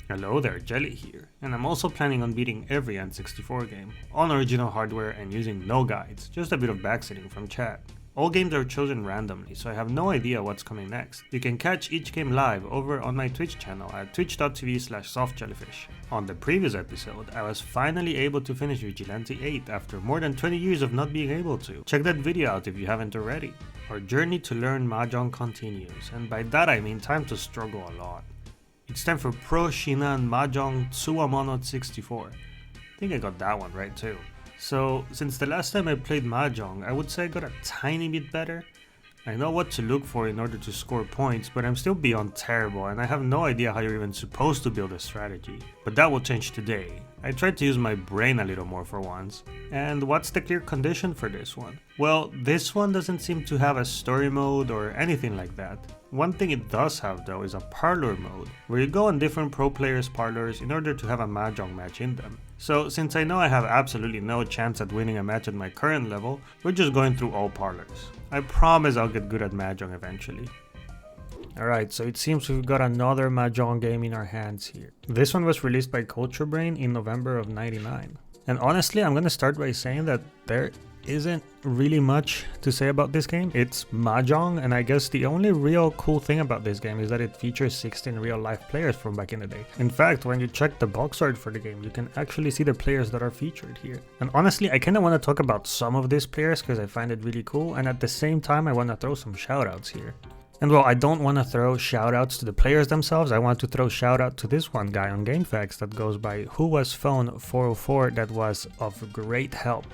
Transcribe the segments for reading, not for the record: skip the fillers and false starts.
Hello there, Jelly here, and I'm also planning on beating every N64 game, on original hardware and using no guides, just a bit of backseating from chat. All games are chosen randomly, so I have no idea what's coming next. You can catch each game live over on my Twitch channel at twitch.tv/softjellyfish. On the previous episode, I was finally able to finish Vigilante 8 after more than 20 years of not being able to. Check that video out if you haven't already. Our journey to learn Mahjong continues, and by that I mean time to struggle a lot. It's time for Pro Shinan Mahjong Tsuwamono 64. I think I got that one right too. So, since the last time I played Mahjong, I would say I got a tiny bit better. I know what to look for in order to score points, but I'm still beyond terrible and I have no idea how you're even supposed to build a strategy. But that will change today. I tried to use my brain a little more for once. And what's the clear condition for this one? Well, this one doesn't seem to have a story mode or anything like that. One thing it does have though is a parlor mode, where you go on different pro players' parlors in order to have a Mahjong match in them. So since I know I have absolutely no chance at winning a match at my current level, we're just going through all parlors. I promise I'll get good at Mahjong eventually. Alright, so it seems we've got another Mahjong game in our hands here. This one was released by Culture Brain in November of '99. And honestly, I'm gonna start by saying that there isn't really much to say about this game. It's Mahjong, and I guess the only real cool thing about this game is that it features 16 real life players from back in the day. In fact, when you check the box art for the game, you can actually see the players that are featured here. And honestly, I kinda wanna talk about some of these players because I find it really cool, and at the same time I wanna throw some shoutouts here. And well, I don't want to throw shoutouts to the players themselves, I want to throw shoutout to this one guy on GameFAQs that goes by WhoWasPhone404 that was of great help.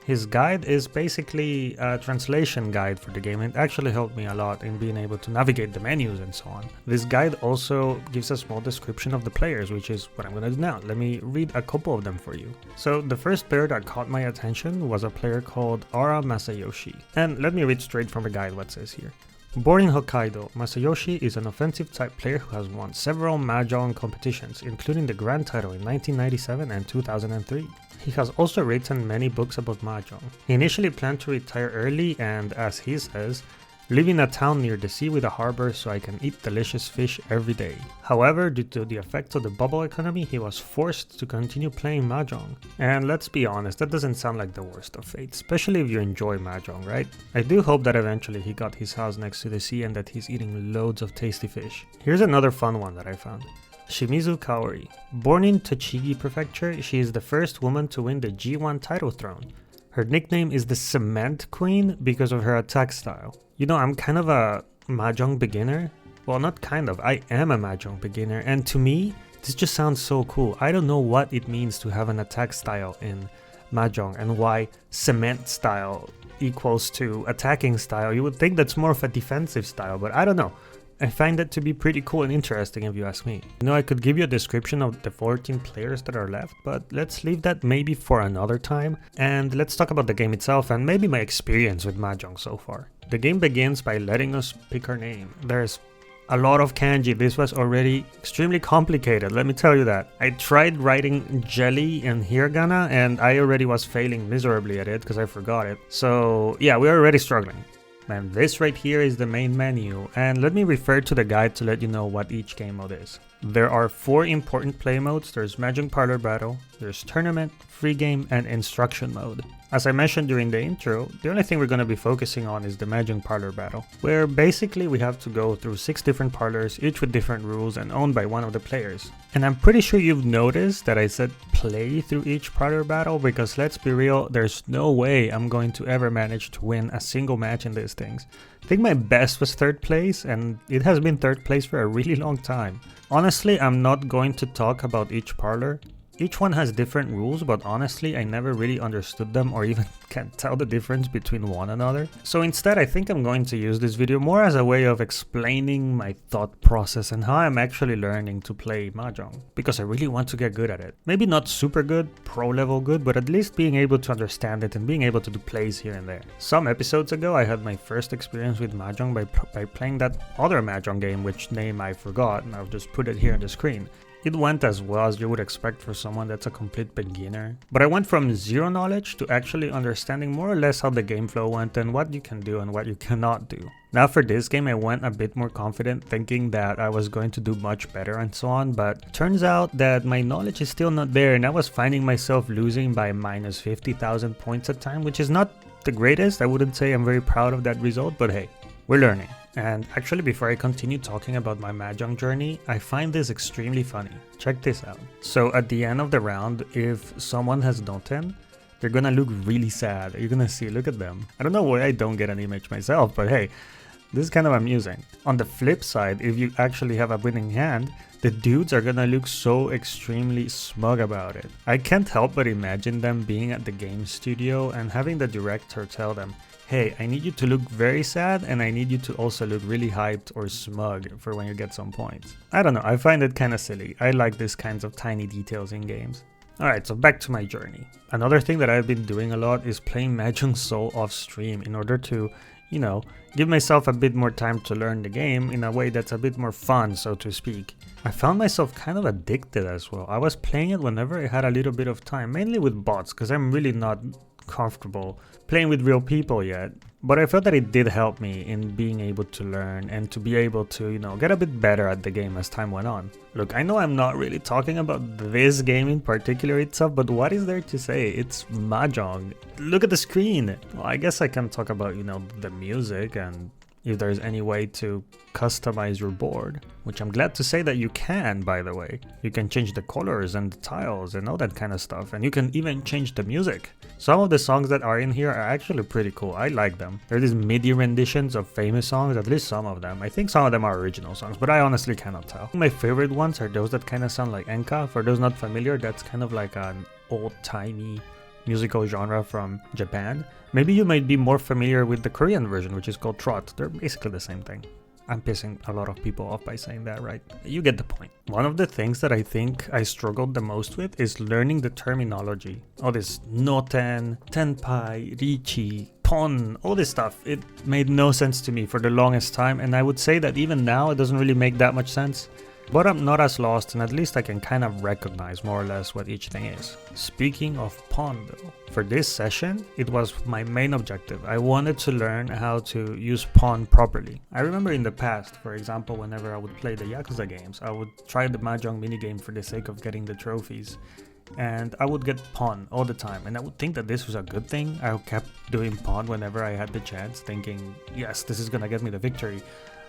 His guide is basically a translation guide for the game and actually helped me a lot in being able to navigate the menus and so on. This guide also gives a small description of the players, which is what I'm gonna do now. Let me read a couple of them for you. So the first player that caught my attention was a player called Ara Masayoshi. And let me read straight from the guide what it says here. Born in Hokkaido, Masayoshi is an offensive type player who has won several Mahjong competitions, including the grand title in 1997 and 2003. He has also written many books about Mahjong. He initially planned to retire early and, as he says, live in a town near the sea with a harbor so I can eat delicious fish every day. However, due to the effects of the bubble economy, he was forced to continue playing Mahjong. And let's be honest, that doesn't sound like the worst of fate, especially if you enjoy Mahjong, right? I do hope that eventually he got his house next to the sea and that he's eating loads of tasty fish. Here's another fun one that I found. Shimizu Kaori. Born in Tochigi Prefecture, she is the first woman to win the G1 title throne. Her nickname is the Cement Queen because of her attack style. You know, I'm kind of a Mahjong beginner. Well, not kind of, I am a Mahjong beginner, and to me, this just sounds so cool. I don't know what it means to have an attack style in Mahjong and why cement style equals to attacking style. You would think that's more of a defensive style, but I don't know. I find that to be pretty cool and interesting if you ask me. You know, I could give you a description of the 14 players that are left, but let's leave that maybe for another time. And let's talk about the game itself and maybe my experience with Mahjong so far. The game begins by letting us pick our name. There's a lot of kanji. This was already extremely complicated, let me tell you that. I tried writing jelly in hiragana and I already was failing miserably at it because I forgot it. So yeah, we're already struggling. And this right here is the main menu, and let me refer to the guide to let you know what each game mode is. There are 4 important play modes. There's Mahjong Parlor Battle, there's Tournament, Free Game, and Instruction mode. As I mentioned during the intro, the only thing we're going to be focusing on is the Mahjong Parlor Battle, where basically we have to go through 6 different parlors, each with different rules and owned by one of the players. And I'm pretty sure you've noticed that I said play through each parlor battle because let's be real, there's no way I'm going to ever manage to win a single match in these things. I think my best was 3rd place, and it has been 3rd place for a really long time. Honestly, I'm not going to talk about each parlor. Each one has different rules, but honestly, I never really understood them or even can't tell the difference between one another. So instead, I think I'm going to use this video more as a way of explaining my thought process and how I'm actually learning to play Mahjong, because I really want to get good at it. Maybe not super good, pro level good, but at least being able to understand it and being able to do plays here and there. Some episodes ago, I had my first experience with Mahjong by playing that other Mahjong game, which name I forgot, and I'll just put it here on the screen. It went as well as you would expect for someone that's a complete beginner. But I went from zero knowledge to actually understanding more or less how the game flow went and what you can do and what you cannot do. Now for this game I went a bit more confident, thinking that I was going to do much better and so on, but turns out that my knowledge is still not there and I was finding myself losing by minus 50,000 points at time, which is not the greatest. I wouldn't say I'm very proud of that result, but hey, we're learning. And actually, before I continue talking about my Mahjong journey, I find this extremely funny. Check this out. So at the end of the round, if someone has Noten, they're gonna look really sad. You're gonna see, look at them. I don't know why I don't get an image myself, but hey, this is kind of amusing. On the flip side, if you actually have a winning hand, the dudes are gonna look so extremely smug about it. I can't help but imagine them being at the game studio and having the director tell them, hey, I need you to look very sad and I need you to also look really hyped or smug for when you get some points. I don't know, I find it kinda silly. I like these kinds of tiny details in games. Alright, so back to my journey. Another thing that I've been doing a lot is playing Mahjong Soul off stream in order to, you know, give myself a bit more time to learn the game in a way that's a bit more fun, so to speak. I found myself kind of addicted as well. I was playing it whenever I had a little bit of time, mainly with bots, because I'm really not comfortable playing with real people yet, but I felt that it did help me in being able to learn and to be able to, you know, get a bit better at the game as time went on. Look, I know I'm not really talking about this game in particular itself, but what is there to say? It's Mahjong. Look at the screen. Well, I guess I can talk about, you know, the music and if there's any way to customize your board, which I'm glad to say that you can, by the way. You can change the colors and the tiles and all that kind of stuff, and you can even change the music. Some of the songs that are in here are actually pretty cool. I like them. They're these MIDI renditions of famous songs, at least some of them. I think some of them are original songs, but I honestly cannot tell. My favorite ones are those that kind of sound like enka. For those not familiar, that's kind of like an old-timey musical genre from Japan. Maybe you might be more familiar with the Korean version, which is called trot. They're basically the same thing. I'm pissing a lot of people off by saying that, right? You get the point. One of the things that I think I struggled the most with is learning the terminology. All this noten, tenpai, richi, pon, all this stuff. It made no sense to me for the longest time, and I would say that even now it doesn't really make that much sense. But I'm not as lost, and at least I can kind of recognize more or less what each thing is. Speaking of pawn though, for this session, it was my main objective. I wanted to learn how to use pawn properly. I remember in the past, for example, whenever I would play the Yakuza games, I would try the Mahjong minigame for the sake of getting the trophies. And I would get pawn all the time, and I would think that this was a good thing. I kept doing pawn whenever I had the chance, thinking, yes, this is gonna get me the victory.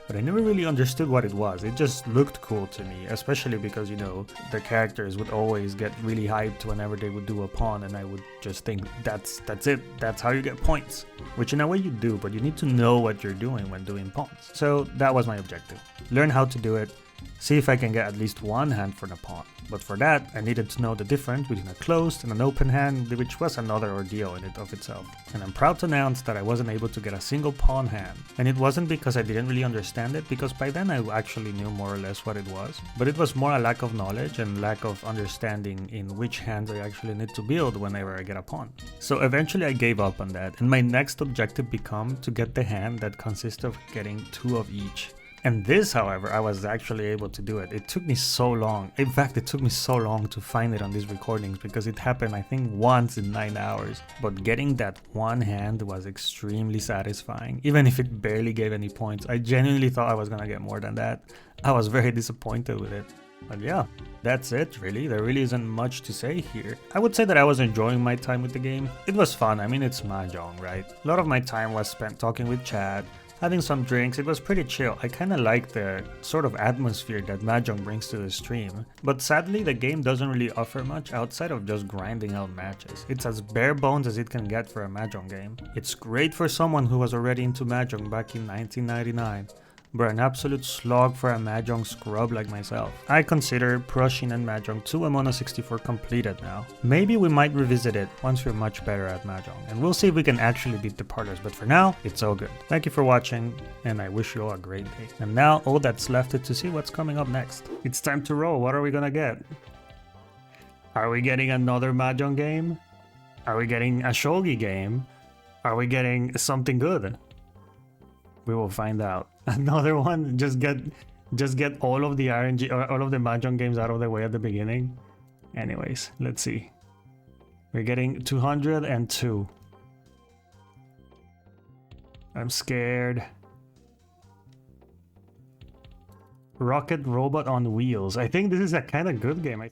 But I never really understood what it was. It just looked cool to me, especially because, you know, the characters would always get really hyped whenever they would do a pawn, and I would just think, that's it, that's how you get points. Which in a way you do, but you need to know what you're doing when doing pawns. So that was my objective. Learn how to do it, see if I can get at least one hand for the pawn. But for that, I needed to know the difference between a closed and an open hand, which was another ordeal in it of itself. And I'm proud to announce that I wasn't able to get a single pawn hand. And it wasn't because I didn't really understand it, because by then I actually knew more or less what it was. But it was more a lack of knowledge and lack of understanding in which hands I actually need to build whenever I get a pawn. So eventually I gave up on that, and my next objective became to get the hand that consists of getting 2 of each. And this, however, I was actually able to do it. It took me so long. In fact, it took me so long to find it on these recordings because it happened, I think, once in 9 hours. But getting that one hand was extremely satisfying. Even if it barely gave any points, I genuinely thought I was gonna get more than that. I was very disappointed with it. But yeah, that's it really. There really isn't much to say here. I would say that I was enjoying my time with the game. It was fun. I mean, it's Mahjong, right? A lot of my time was spent talking with chat, having some drinks. It was pretty chill. I kinda like the sort of atmosphere that Mahjong brings to the stream. But sadly, the game doesn't really offer much outside of just grinding out matches. It's as bare bones as it can get for a Mahjong game. It's great for someone who was already into Mahjong back in 1999. But an absolute slog for a Mahjong scrub like myself. I consider Proshin and Mahjong Tsuwamono 64 completed now. Maybe we might revisit it once we're much better at Mahjong, and we'll see if we can actually beat the parlors, but for now, it's all good. Thank you for watching, and I wish you all a great day. And now, all that's left is to see what's coming up next. It's time to roll. What are we gonna get? Are we getting another Mahjong game? Are we getting a shogi game? Are we getting something good? We will find out. Another one? Just get Just get all of the RNG or all of the Mahjong games out of the way at the beginning. Anyways, let's see. We're getting 202. I'm scared. Rocket Robot on Wheels. I think this is a kind of good game.